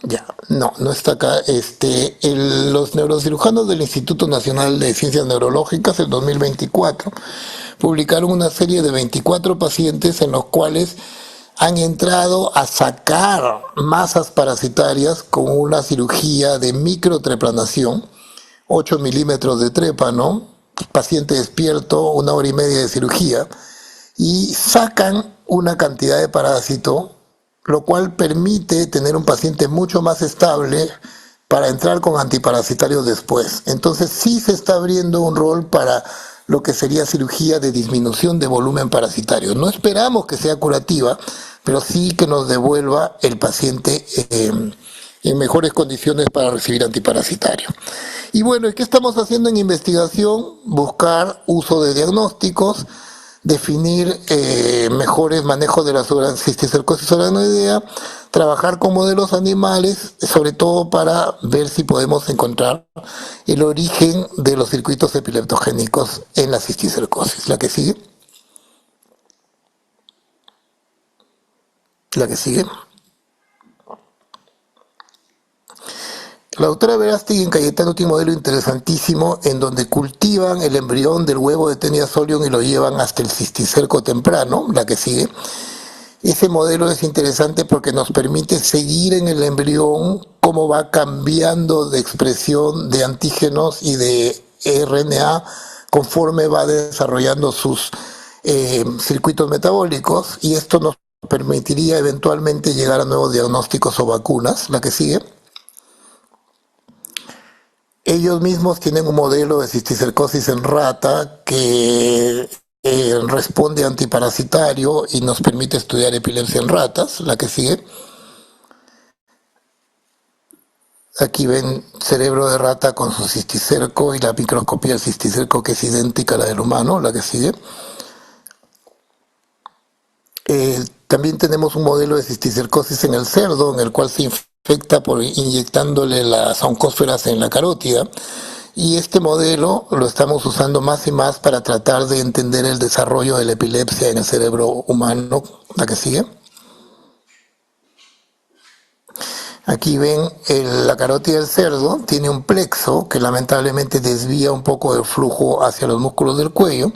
Ya, no está acá. Los neurocirujanos del Instituto Nacional de Ciencias Neurológicas, el 2024, publicaron una serie de 24 pacientes en los cuales han entrado a sacar masas parasitarias con una cirugía de microtreplanación, 8 milímetros de trépano, paciente despierto, 1 hora y media de cirugía, y sacan una cantidad de parásito, lo cual permite tener un paciente mucho más estable para entrar con antiparasitarios después. Entonces sí se está abriendo un rol para lo que sería cirugía de disminución de volumen parasitario. No esperamos que sea curativa, pero sí que nos devuelva el paciente en mejores condiciones para recibir antiparasitario. Y bueno, ¿qué estamos haciendo en investigación? Buscar uso de diagnósticos, definir mejores manejos de la cisticercosis aracnoidea, trabajar con modelos animales, sobre todo para ver si podemos encontrar el origen de los circuitos epileptogénicos en la cisticercosis. La que sigue. La que sigue. La doctora Verástegui en Cayetano tiene un modelo interesantísimo en donde cultivan el embrión del huevo de Tenia solium y lo llevan hasta el cisticerco temprano, la que sigue. Ese modelo es interesante porque nos permite seguir en el embrión cómo va cambiando de expresión de antígenos y de RNA conforme va desarrollando sus circuitos metabólicos, y esto nos permitiría eventualmente llegar a nuevos diagnósticos o vacunas, la que sigue. Ellos mismos tienen un modelo de cisticercosis en rata que responde antiparasitario y nos permite estudiar epilepsia en ratas, la que sigue. Aquí ven cerebro de rata con su cisticerco y la microscopía del cisticerco, que es idéntica a la del humano, la que sigue. También tenemos un modelo de cisticercosis en el cerdo, en el cual se infecta por inyectándole las oncósferas en la carótida. Y este modelo lo estamos usando más y más para tratar de entender el desarrollo de la epilepsia en el cerebro humano, la que sigue. Aquí ven la carótida del cerdo, tiene un plexo que lamentablemente desvía un poco el flujo hacia los músculos del cuello,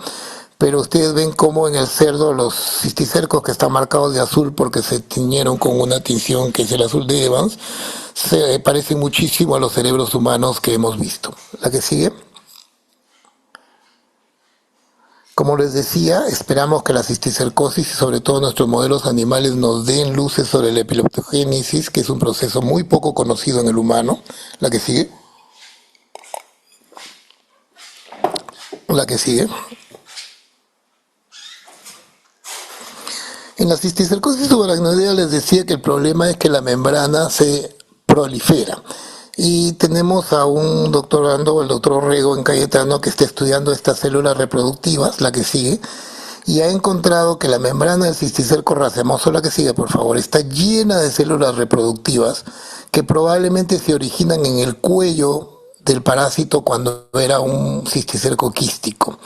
pero ustedes ven cómo en el cerdo los cisticercos, que están marcados de azul porque se tiñeron con una tinción que es el azul de Evans, se parecen muchísimo a los cerebros humanos que hemos visto. La que sigue. Como les decía, esperamos que la cisticercosis y sobre todo nuestros modelos animales nos den luces sobre la epileptogénesis, que es un proceso muy poco conocido en el humano. La que sigue. La que sigue. En la cisticercosis subaracnoidea les decía que el problema es que la membrana se prolifera. Y tenemos a un doctorando, el doctor Orrego en Cayetano, que está estudiando estas células reproductivas, la que sigue, y ha encontrado que la membrana del cisticerco racemoso, la que sigue por favor, está llena de células reproductivas que probablemente se originan en el cuello del parásito cuando era un cisticerco quístico,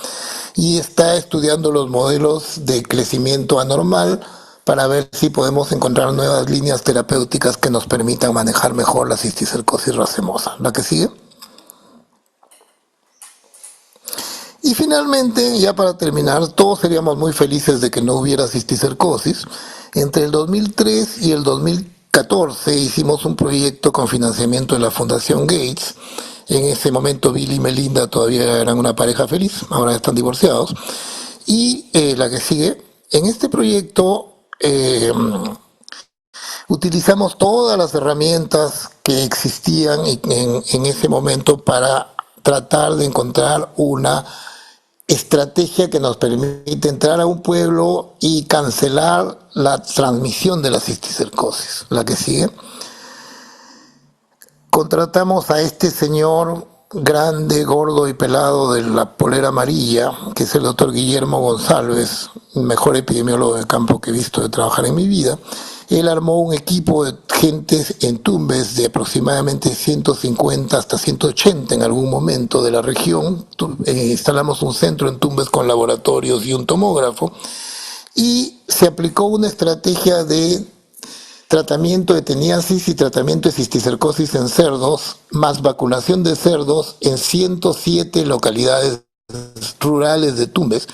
y está estudiando los modelos de crecimiento anormal para ver si podemos encontrar nuevas líneas terapéuticas que nos permitan manejar mejor la cisticercosis racemosa. La que sigue. Y finalmente, ya para terminar, todos seríamos muy felices de que no hubiera cisticercosis. Entre el 2003 y el 2014 hicimos un proyecto con financiamiento de la Fundación Gates. En ese momento Bill y Melinda todavía eran una pareja feliz, ahora están divorciados. Y la que sigue, en este proyecto utilizamos todas las herramientas que existían en ese momento para tratar de encontrar una estrategia que nos permite entrar a un pueblo y cancelar la transmisión de la cisticercosis. La que sigue. Contratamos a este señor grande, gordo y pelado de la polera amarilla, que es el doctor Guillermo González, el mejor epidemiólogo de campo que he visto de trabajar en mi vida. Él armó un equipo de gentes en Tumbes de aproximadamente 150 hasta 180 en algún momento de la región. Instalamos un centro en Tumbes con laboratorios y un tomógrafo, y se aplicó una estrategia de tratamiento de teniasis y tratamiento de cisticercosis en cerdos, más vacunación de cerdos en 107 localidades rurales de Tumbes.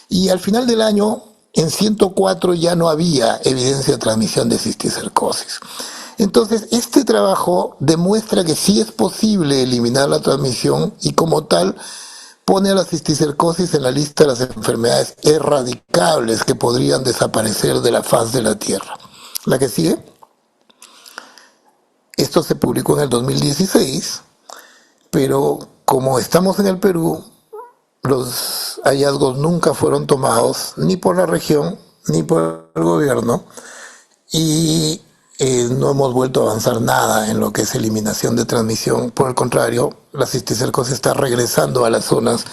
Y al final del año, en 104 ya no había evidencia de transmisión de cisticercosis. Entonces, este trabajo demuestra que sí es posible eliminar la transmisión, y como tal pone a la cisticercosis en la lista de las enfermedades erradicables que podrían desaparecer de la faz de la Tierra. La que sigue. Esto se publicó en el 2016, pero como estamos en el Perú, los hallazgos nunca fueron tomados ni por la región ni por el gobierno, y no hemos vuelto a avanzar nada en lo que es eliminación de transmisión. Por el contrario, la cisticercosis está regresando a las zonas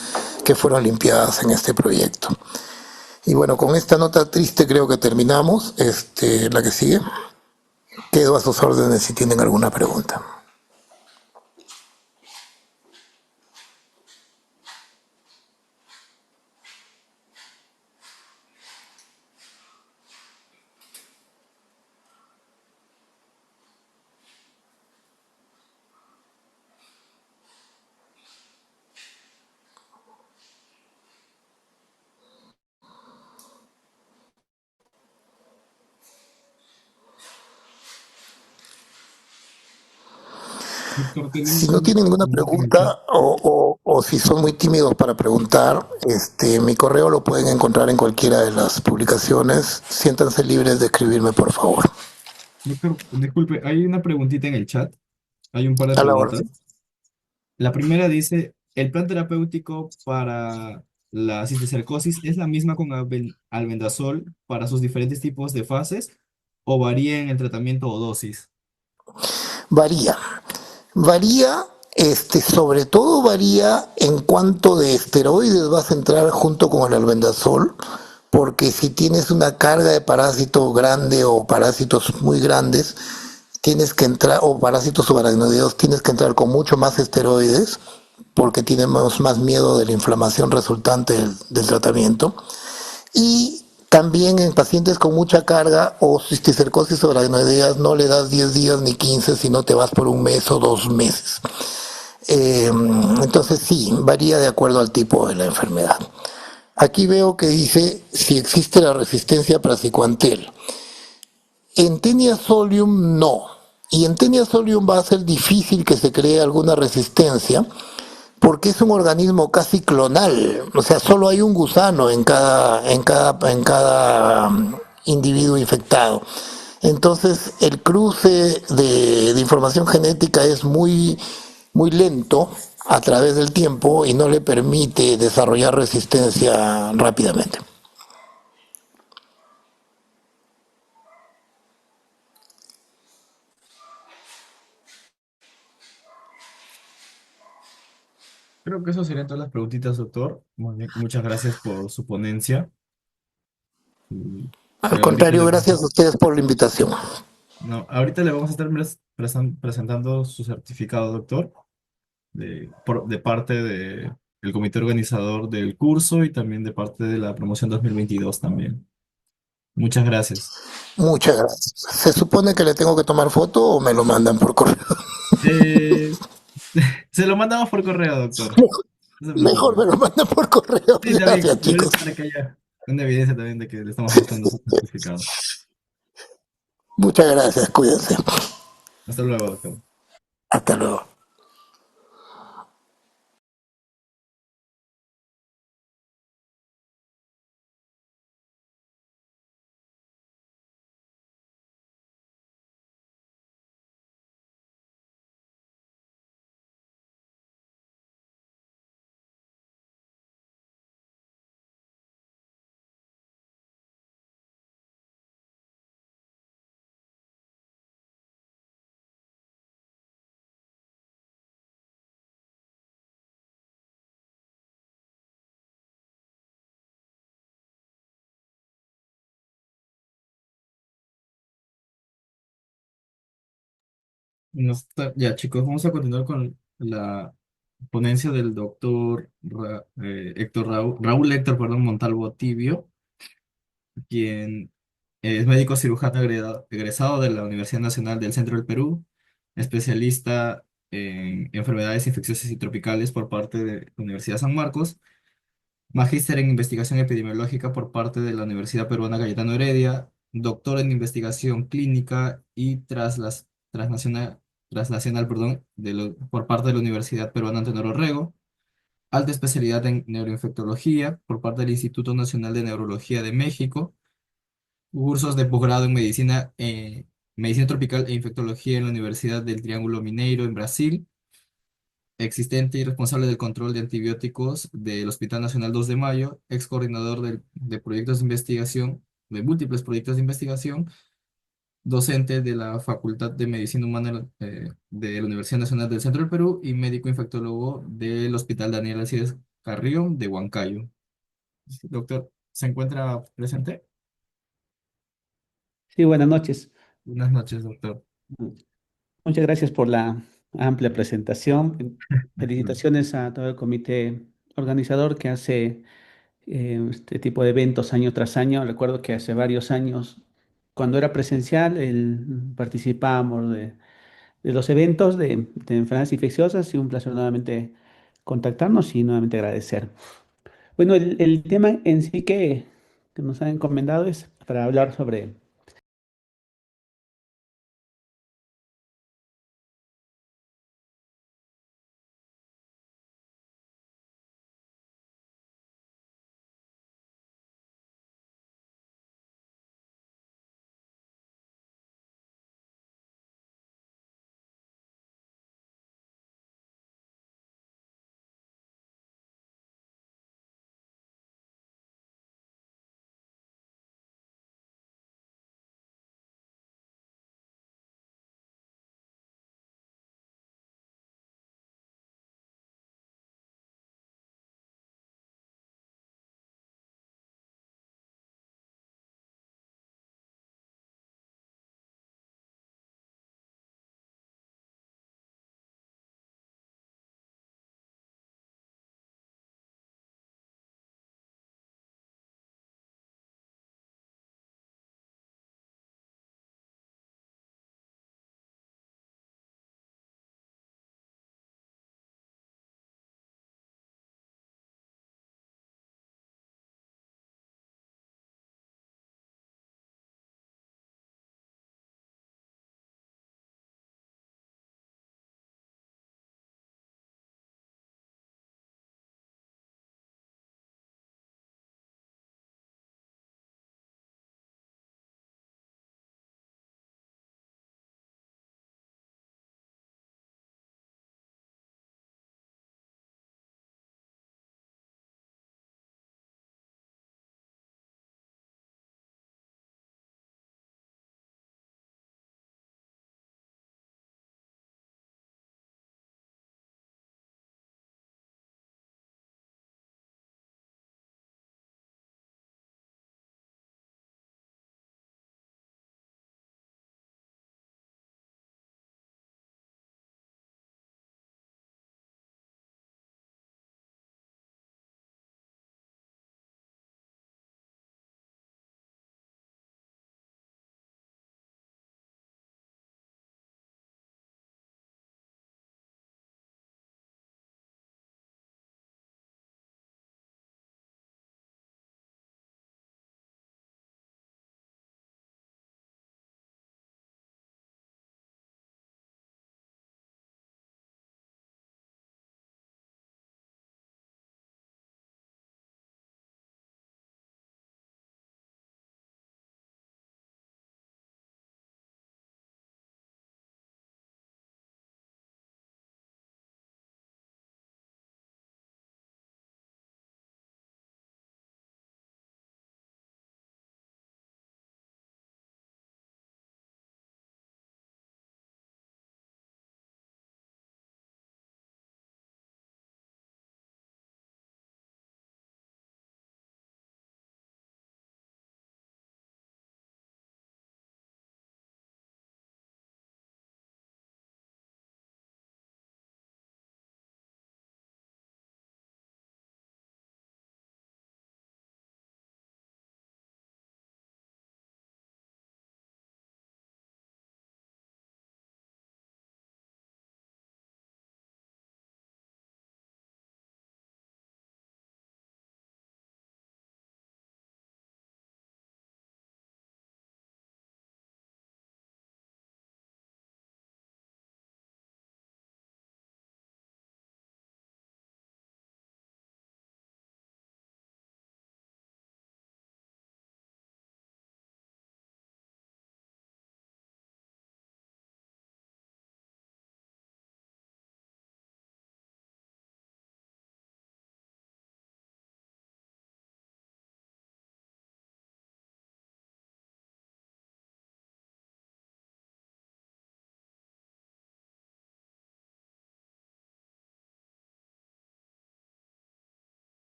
que fueron limpiadas en este proyecto. Y bueno, con esta nota triste creo que terminamos. La que sigue. Quedo a sus órdenes si tienen alguna pregunta. Doctor, Si tenemos no una tienen ninguna pregunta en el chat. pregunta o si son muy tímidos para preguntar, mi correo lo pueden encontrar en cualquiera de las publicaciones. Siéntanse libres de escribirme, por favor. Doctor, disculpe, hay una preguntita en el chat. Hay un par de A la preguntas. orden. La primera dice, ¿el plan terapéutico para la cisticercosis es la misma con albendazol para sus diferentes tipos de fases o varía en el tratamiento o dosis? Varía. Varía, sobre todo varía en cuánto de esteroides vas a entrar junto con el albendazol, porque si tienes una carga de parásito grande o parásitos muy grandes, tienes que entrar, o parásitos subaracnoideos, tienes que entrar con mucho más esteroides, porque tenemos más miedo de la inflamación resultante del tratamiento. Y también en pacientes con mucha carga o cisticercosis subaracnoideas no le das 10 días ni 15, sino te vas por un mes o 2 meses. Entonces sí, varía de acuerdo al tipo de la enfermedad. Aquí veo que dice si existe la resistencia a praziquantel. En Tenia solium no. Y en Tenia solium va a ser difícil que se cree alguna resistencia porque es un organismo casi clonal. O sea, solo hay un gusano en cada individuo infectado. Entonces, el cruce de información genética es muy lento a través del tiempo y no le permite desarrollar resistencia rápidamente. Creo que eso serían todas las preguntitas, doctor. Muy bien, muchas gracias por su ponencia. Y, Al ahorita contrario, gracias a ustedes por la invitación. no, ahorita le vamos a estar presentando su certificado, doctor, de parte del comité organizador del curso y también de parte de la promoción 2022 también. Muchas gracias. Muchas gracias. ¿Se supone que le tengo que tomar foto o me lo mandan por correo? Eh, Se lo mandamos por correo, doctor. No se Mejor preocupe. me lo mandan por correo. Sí, Gracias, también, igual es chicos. para que haya una evidencia también de que le estamos mostrando su certificado. Muchas gracias. Cuídense. Hasta luego, doctor. Hasta luego. Ya, chicos, vamos a continuar con la ponencia del doctor Héctor Raúl Héctor, perdón, Montalvo Tibio, quien es médico cirujano egresado de la Universidad Nacional del Centro del Perú, especialista en enfermedades infecciosas y tropicales por parte de la Universidad San Marcos, magíster en investigación epidemiológica por parte de la Universidad Peruana Cayetano Heredia, doctor en investigación clínica y traslacional, perdón, por parte de la Universidad Peruana Antonio Rego, alta especialidad en neuroinfectología por parte del Instituto Nacional de Neurología de México, cursos de posgrado en medicina tropical e infectología en la Universidad del Triángulo Mineiro en Brasil, existente y responsable del control de antibióticos del Hospital Nacional 2 de Mayo, ex coordinador de proyectos de investigación, de múltiples proyectos de investigación, docente de la Facultad de Medicina Humana de la Universidad Nacional del Centro del Perú y médico infectólogo del Hospital Daniel Alcides Carrión de Huancayo. Doctor, ¿se encuentra presente? Sí, buenas noches. Buenas noches, doctor. Muchas gracias por la amplia presentación. Felicitaciones a todo el comité organizador que hace este tipo de eventos año tras año. Recuerdo que hace varios años, cuando era presencial, participábamos de los eventos de enfermedades infecciosas y un placer nuevamente contactarnos y nuevamente agradecer. Bueno, el tema en sí que nos han encomendado es para hablar sobre